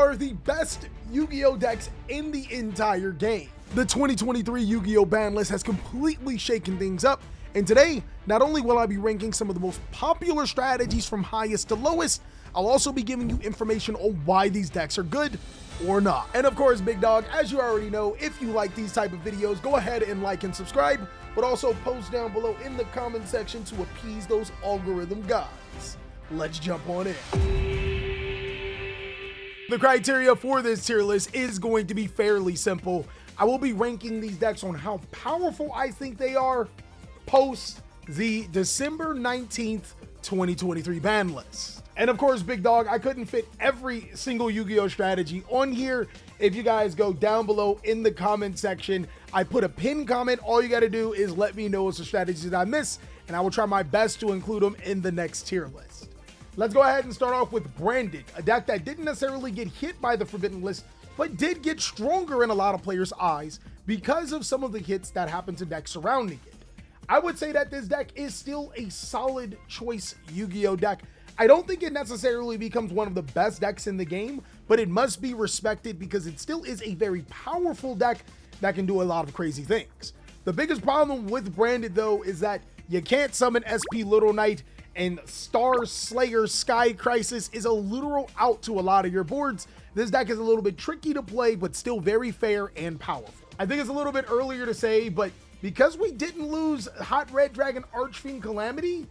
are the best Yu-Gi-Oh decks in the entire game. The 2023 Yu-Gi-Oh ban list has completely shaken things up, and today, not only will I be ranking some of the most popular strategies from highest to lowest, I'll also be giving you information on why these decks are good or not. And of course, big dog, as you already know, if you like these type of videos, go ahead and like and subscribe, but also post down below in the comment section to appease those algorithm gods. Let's jump on in. The criteria for this tier list is going to be fairly simple. I will be ranking these decks on how powerful I think they are post the December 19th, 2023 ban list. And of course, big dog, I couldn't fit every single Yu-Gi-Oh strategy on here. If you guys go down below in the comment section, I put a pinned comment. All you got to do is let me know some strategies that I miss, and I will try my best to include them in the next tier list. Let's go ahead and start off with Branded, a deck that didn't necessarily get hit by the Forbidden List, but did get stronger in a lot of players' eyes because of some of the hits that happened to decks surrounding it. I would say that this deck is still a solid choice Yu-Gi-Oh deck. I don't think it necessarily becomes one of the best decks in the game, but it must be respected because it still is a very powerful deck that can do a lot of crazy things. The biggest problem with Branded, though, is that you can't summon SP Little Knight, and Star Slayer Sky Crisis is a literal out to a lot of your boards. This deck is a little bit tricky to play, but still very fair and powerful. I think it's a little bit earlier to say, but because we didn't lose Hot Red Dragon Archfiend Calamity,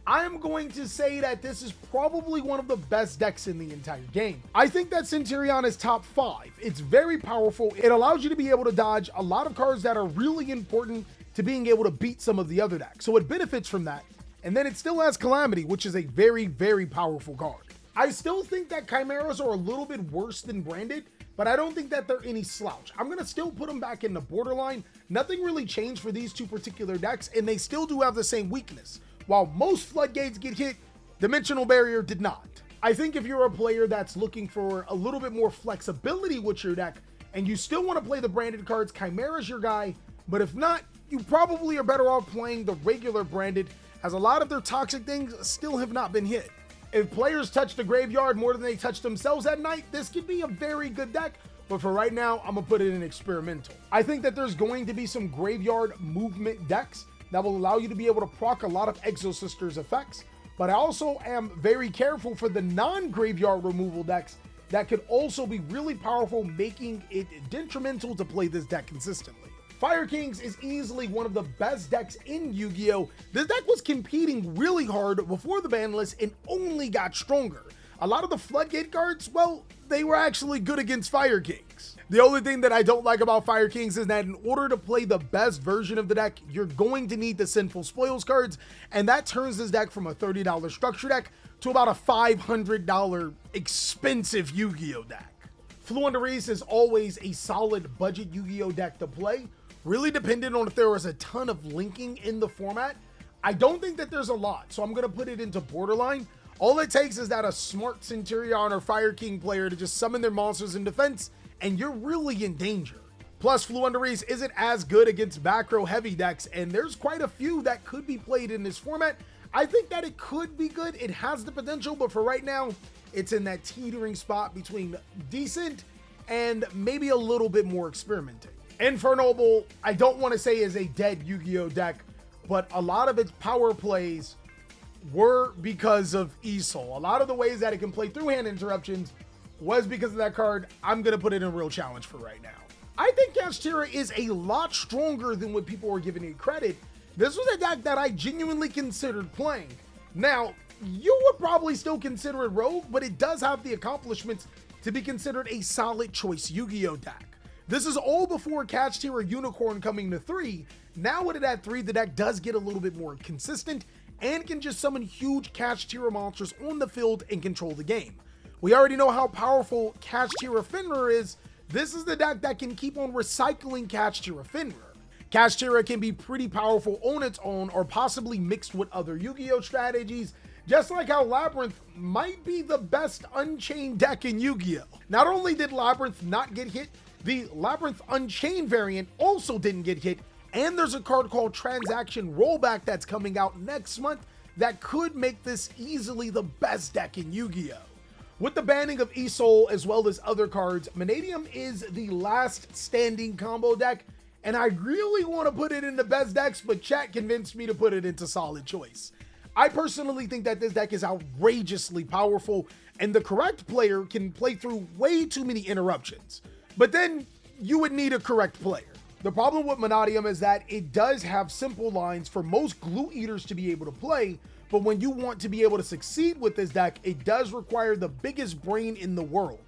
I am going to say that this is probably one of the best decks in the entire game. I think that Centurion is top 5. It's very powerful. It allows you to be able to dodge a lot of cards that are really important to being able to beat some of the other decks. So it benefits from that. And then it still has Calamity, which is a very, very powerful card. I still think that Chimeras are a little bit worse than Branded, but I don't think that they're any slouch. I'm going to still put them back in the borderline. Nothing really changed for these two particular decks, and they still do have the same weakness. While most Floodgates get hit, Dimensional Barrier did not. I think if you're a player that's looking for a little bit more flexibility with your deck, and you still want to play the Branded cards, Chimera's your guy, but if not, you probably are better off playing the regular Branded, as a lot of their toxic things still have not been hit. If players touch the graveyard more than they touch themselves at night, this could be a very good deck, but for right now, I'm gonna put it in experimental. I think that there's going to be some graveyard movement decks that will allow you to be able to proc a lot of Exosisters effects, but I also am very careful for the non-graveyard removal decks that could also be really powerful, making it detrimental to play this deck consistently. Fire Kings is easily one of the best decks in Yu-Gi-Oh! This deck was competing really hard before the ban list and only got stronger. A lot of the Floodgate cards, well, they were actually good against Fire Kings. The only thing that I don't like about Fire Kings is that in order to play the best version of the deck, you're going to need the Sinful Spoils cards, and that turns this deck from a $30 structure deck to about a $500 expensive Yu-Gi-Oh! deck. Floowandereeze is always a solid budget Yu-Gi-Oh! deck to play, really dependent on if there was a ton of linking in the format. I don't think that there's a lot, so I'm going to put it into borderline. All it takes is that a smart Centurion or Fire King player to just summon their monsters in defense, and you're really in danger. Plus, Floowandereeze isn't as good against back row heavy decks, and there's quite a few that could be played in this format. I think that it could be good. It has the potential, but for right now, it's in that teetering spot between decent and maybe a little bit more experimenting. Infernoble, I don't want to say is a dead Yu-Gi-Oh deck, but a lot of its power plays were because of ESOL. A lot of the ways that it can play through hand interruptions was because of that card. I'm going to put it in a real challenge for right now. I think Kashtira is a lot stronger than what people were giving it credit. This was a deck that I genuinely considered playing. Now, you would probably still consider it rogue, but it does have the accomplishments to be considered a solid choice Yu-Gi-Oh deck. This is all before Kashtira Unicorn coming to 3. Now with it at 3, the deck does get a little bit more consistent and can just summon huge Kashtira monsters on the field and control the game. We already know how powerful Kashtira Fenrir is. This is the deck that can keep on recycling Kashtira Fenrir. Kashtira can be pretty powerful on its own or possibly mixed with other Yu-Gi-Oh strategies, just like how Labyrinth might be the best Unchained deck in Yu-Gi-Oh! Not only did Labyrinth not get hit, the Labyrinth Unchained variant also didn't get hit, and there's a card called Transaction Rollback that's coming out next month that could make this easily the best deck in Yu-Gi-Oh! With the banning of Isol as well as other cards, Vanadium is the last standing combo deck, and I really want to put it in the best decks, but chat convinced me to put it into solid choice. I personally think that this deck is outrageously powerful, and the correct player can play through way too many interruptions. But then you would need a correct player. The problem with Vanadium is that it does have simple lines for most glue eaters to be able to play, but when you want to be able to succeed with this deck, it does require the biggest brain in the world.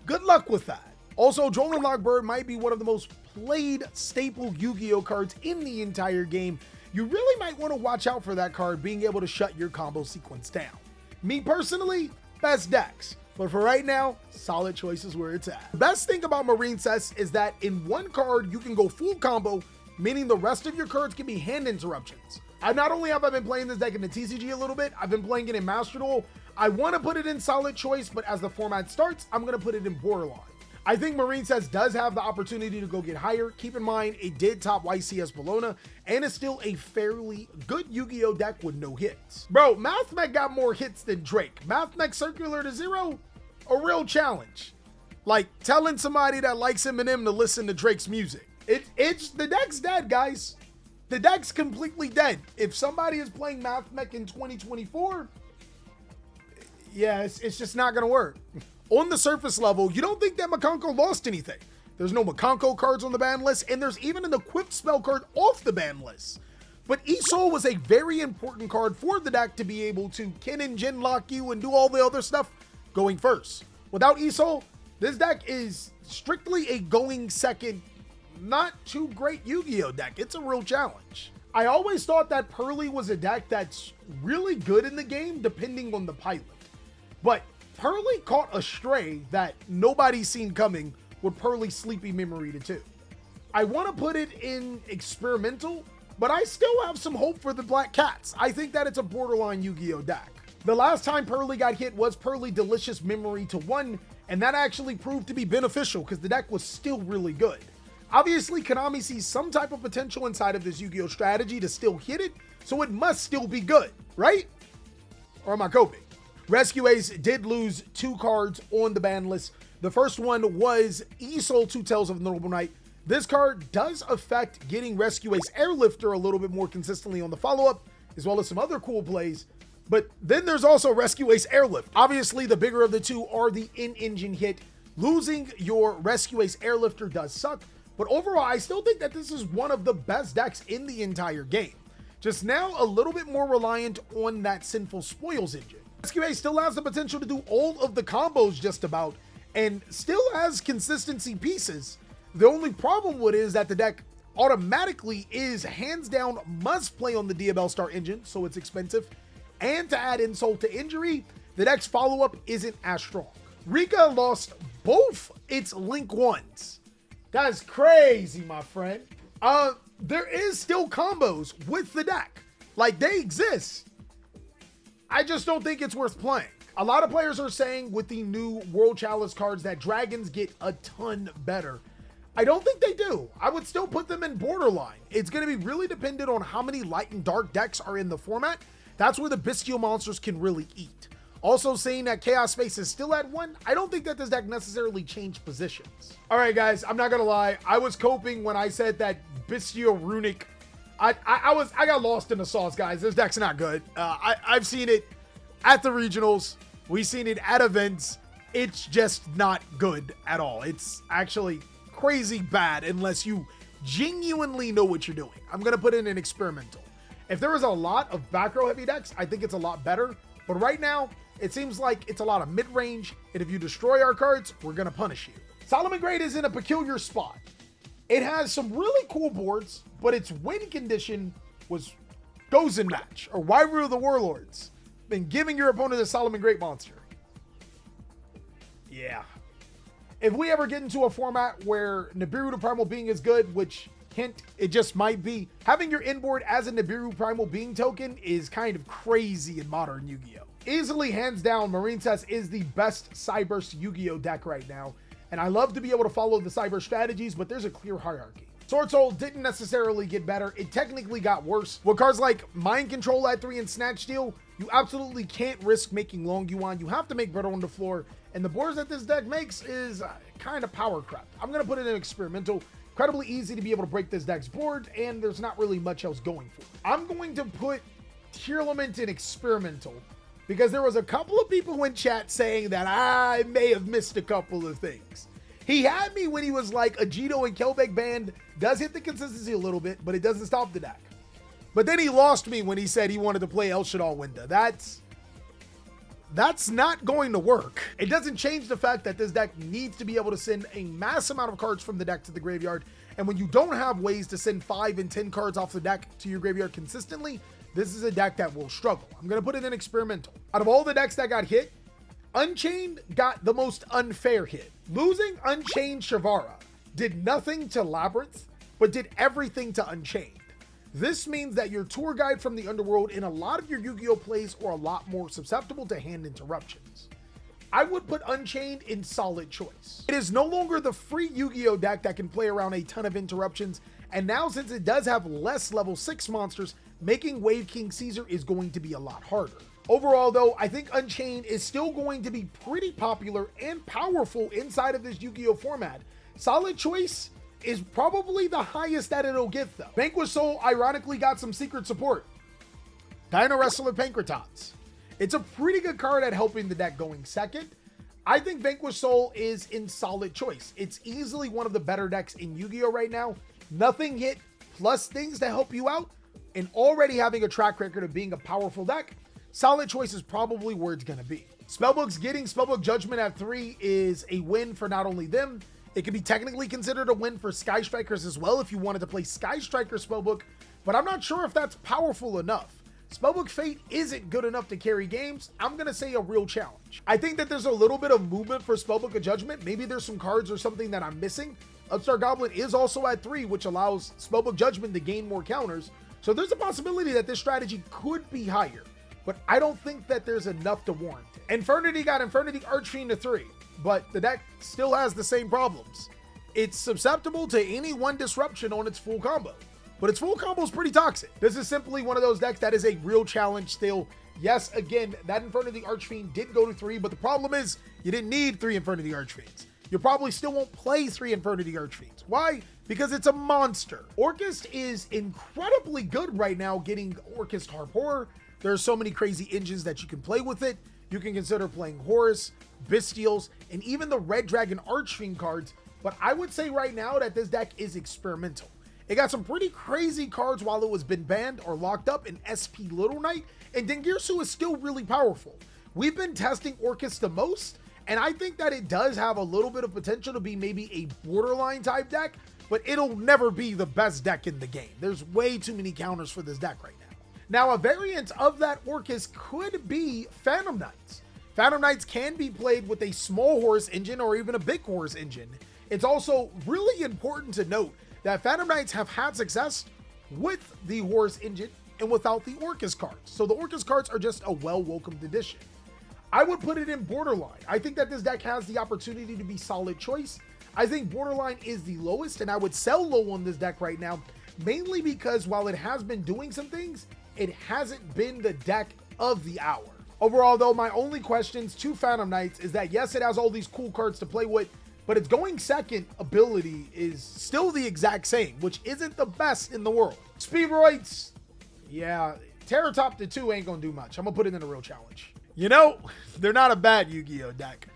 Good luck with that. Also, Jolin Logbird might be one of the most played staple Yu-Gi-Oh cards in the entire game. You really might want to watch out for that card being able to shut your combo sequence down. Me personally, best decks. But for right now, solid choice is where it's at. The best thing about Marine Cess is that in one card, you can go full combo, meaning the rest of your cards can be hand interruptions. Not only have I been playing this deck in the TCG a little bit, I've been playing it in Master Duel. I want to put it in solid choice, but as the format starts, I'm going to put it in borderline. I think Marine Cess does have the opportunity to go get higher. Keep in mind, it did top YCS Bologna, and is still a fairly good Yu-Gi-Oh deck with no hits. Bro, Mathmech got more hits than Drake. Mathmech Circular to Zero, a real challenge. Like telling somebody that likes Eminem to listen to Drake's music. The deck's dead, guys. The deck's completely dead. If somebody is playing Mathmech in 2024, yeah, it's just not gonna work. On the surface level, you don't think that Makonko lost anything. There's no Makonko cards on the ban list, and there's even an equipped spell card off the ban list. But Isol was a very important card for the deck to be able to Kin and Jin lock you and do all the other stuff going first. Without Isol, this deck is strictly a going second, not too great Yu-Gi-Oh deck. It's a real challenge. I always thought that Pearly was a deck that's really good in the game depending on the pilot. But Pearly caught a stray that nobody's seen coming with Pearly Sleepy Memory to 2. I want to put it in experimental, but I still have some hope for the Black Cats. I think that it's a borderline Yu-Gi-Oh deck. The last time Pearly got hit was Pearly Delicious Memory to 1, and that actually proved to be beneficial because the deck was still really good. Obviously, Konami sees some type of potential inside of this Yu-Gi-Oh strategy to still hit it, so it must still be good, right? Or am I coping? Rescue Ace did lose 2 cards on the ban list. The first one was Isol Two Tails of the Noble Knight. This card does affect getting Rescue Ace Airlifter a little bit more consistently on the follow-up, as well as some other cool plays. But then there's also Rescue Ace Airlift. Obviously, the bigger of the two are the in-engine hit. Losing your Rescue Ace Airlifter does suck, but overall, I still think that this is one of the best decks in the entire game. Just now, a little bit more reliant on that Sinful Spoils engine. Rescue Ace still has the potential to do all of the combos just about, and still has consistency pieces. The only problem with it is that the deck automatically is hands down must play on the Diabell Star engine, so it's expensive. And to add insult to injury, the deck's follow-up isn't as strong. Rika lost both its Link 1s. That's crazy, my friend. There is still combos with the deck. Like, they exist. I just don't think it's worth playing. A lot of players are saying with the new World Chalice cards that dragons get a ton better. I don't think they do. I would still put them in borderline. It's going to be really dependent on how many light and dark decks are in the format. That's where the bestial monsters can really eat. Also, saying that Chaos Space is still at 1, I don't think that this deck necessarily changed positions. All right, guys, I'm not going to lie. I was coping when I said that Bestial Runic. I got lost in the sauce, guys. This deck's not good. I've seen it at the regionals. We've seen it at events. It's just not good at all. It's actually crazy bad unless you genuinely know what you're doing. I'm going to put in an experimental. If there was a lot of back row heavy decks, I think it's a lot better. But right now, it seems like it's a lot of mid-range. And if you destroy our cards, we're going to punish you. Solomon Grade is in a peculiar spot. It has some really cool boards, but its win condition was Gozen Match or Wairu of the Warlords. Been giving your opponent a Solomon Great monster. Yeah. If we ever get into a format where Nibiru the Primal Being is good, which, hint, it just might be, having your inboard as a Nibiru Primal Being token is kind of crazy in modern Yu-Gi-Oh! Easily, hands down, Marine Cess is the best Cyburst Yu-Gi-Oh! Deck right now. And I love to be able to follow the cyber strategies, but there's a clear hierarchy. Sword Soul didn't necessarily get better. It technically got worse. With cards like Mind Control at 3 and Snatch Steal, You absolutely can't risk making long Yuan. You have to make better on the floor. And the boards that this deck makes is kind of power crap. I'm going to put it in experimental. Incredibly easy to be able to break this deck's board, and there's not really much else going for it. I'm going to put Tearlament in experimental because there was a couple of people in chat saying that I may have missed a couple of things. He had me when he was like, a Jito and Kelbeck band does hit the consistency a little bit, but it doesn't stop the deck. But then he lost me when he said he wanted to play El Shaddai Winda. That's not going to work. It doesn't change the fact that this deck needs to be able to send a mass amount of cards from the deck to the graveyard. And when you don't have ways to send 5 and 10 cards off the deck to your graveyard consistently, this is a deck that will struggle. I'm going to put it in experimental. Out of all the decks that got hit, Unchained got the most unfair hit. Losing Unchained Shavara did nothing to Labyrinth, but did everything to Unchained. This means that your tour guide from the underworld in a lot of your Yu-Gi-Oh plays are a lot more susceptible to hand interruptions. I would put Unchained in solid choice. It is no longer the free Yu-Gi-Oh deck that can play around a ton of interruptions, and now since it does have less level 6 monsters, making Wave King Caesar is going to be a lot harder. Overall though, I think Unchained is still going to be pretty popular and powerful inside of this Yu-Gi-Oh format. Solid choice is probably the highest that it'll get though. Vanquish Soul ironically got some secret support. Dino Wrestler Pancratops. It's a pretty good card at helping the deck going second. I think Vanquish Soul is in solid choice. It's easily one of the better decks in Yu-Gi-Oh right now. Nothing hit plus things to help you out, and already having a track record of being a powerful deck, solid choice is probably where it's gonna be. Spellbook's getting Spellbook Judgment at 3 is a win for not only them, it can be technically considered a win for Sky Strikers as well if you wanted to play Sky Striker Spellbook, but I'm not sure if that's powerful enough. Spellbook Fate isn't good enough to carry games. I'm going to say a real challenge. I think that there's a little bit of movement for Spellbook of Judgment. Maybe there's some cards or something that I'm missing. Upstart Goblin is also at 3, which allows Spellbook Judgment to gain more counters. So there's a possibility that this strategy could be higher, but I don't think that there's enough to warrant it. Infernity got Infernity Archfiend to 3. But the deck still has the same problems. It's susceptible to any one disruption on its full combo, but its full combo is pretty toxic. This is simply one of those decks that is a real challenge still. Yes, again, that Infernity Archfiend did go to 3, but the problem is you didn't need 3 Infernity Archfiends. You probably still won't play 3 Infernity Archfiends. Why? Because it's a monster. Orcust is incredibly good right now getting Orcust Harp Horror. There are so many crazy engines that you can play with it. You can consider playing Horus, Bestials, and even the Red Dragon Archfiend cards, but I would say right now that this deck is experimental. It got some pretty crazy cards while it was been banned or locked up in SP Little Knight, and Dengirsu is still really powerful. We've been testing Orcust the most, and I think that it does have a little bit of potential to be maybe a borderline type deck, but it'll never be the best deck in the game. There's way too many counters for this deck right now. Now, a variant of that Orcust could be Phantom Knights. Phantom Knights can be played with a small Horus engine or even a big Horus engine. It's also really important to note that Phantom Knights have had success with the Horus engine and without the Orcust cards. So the Orcust cards are just a well-welcomed addition. I would put it in borderline. I think that this deck has the opportunity to be solid choice. I think borderline is the lowest, and I would sell low on this deck right now, mainly because while it has been doing some things, it hasn't been the deck of the hour. Overall though, my only questions to Phantom Knights is that yes, it has all these cool cards to play with, but its going second ability is still the exact same, which isn't the best in the world. Speedroids, yeah, Terror Top to 2 ain't gonna do much. I'm gonna put it in a real challenge. You know, they're not a bad Yu-Gi-Oh deck,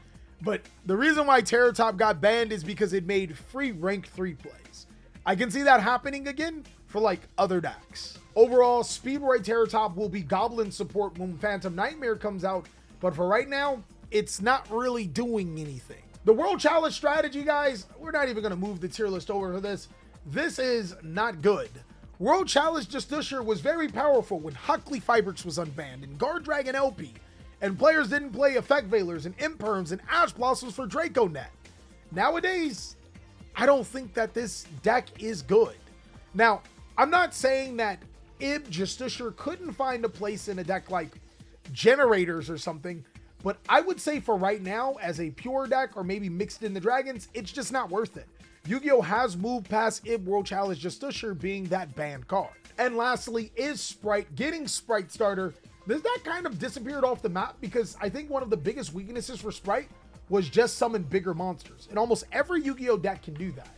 but the reason why Terror Top got banned is because it made free rank 3 plays. I can see that happening again for like other decks. Overall, Speedroid Terror Top will be Goblin support when Phantom Nightmare comes out, but for right now, it's not really doing anything. The World Challenge strategy, guys, we're not even gonna move the tier list over for this. This is not good. World Challenge Justusher was very powerful when Huckley Fibrix was unbanned and Guard Dragon LP, and players didn't play Effect Veilers and Imperms and Ash Blossoms for DracoNet. Nowadays, I don't think that this deck is good. Now, I'm not saying that Ib Justusher couldn't find a place in a deck like Generators or something, but I would say for right now, as a pure deck or maybe mixed in the Dragons, it's just not worth it. Yu-Gi-Oh has moved past Ib World Challenge Justusher being that banned card. And lastly, is Sprite getting Sprite Starter This deck kind of disappeared off the map because I think one of the biggest weaknesses for Sprite was just summon bigger monsters. And almost every Yu-Gi-Oh deck can do that.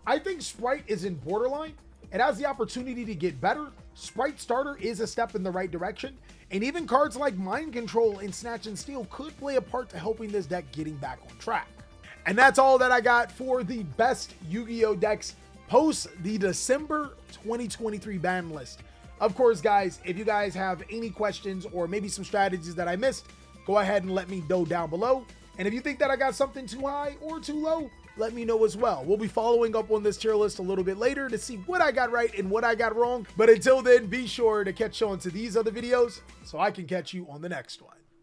I think Sprite is in borderline. It has the opportunity to get better. Sprite Starter is a step in the right direction. And even cards like Mind Control and Snatch and Steal could play a part to helping this deck getting back on track. And that's all that I got for the best Yu-Gi-Oh decks post the December 2023 ban list. Of course, guys, if you guys have any questions or maybe some strategies that I missed, go ahead and let me know down below. And if you think that I got something too high or too low, let me know as well. We'll be following up on this tier list a little bit later to see what I got right and what I got wrong. But until then, be sure to catch on to these other videos so I can catch you on the next one.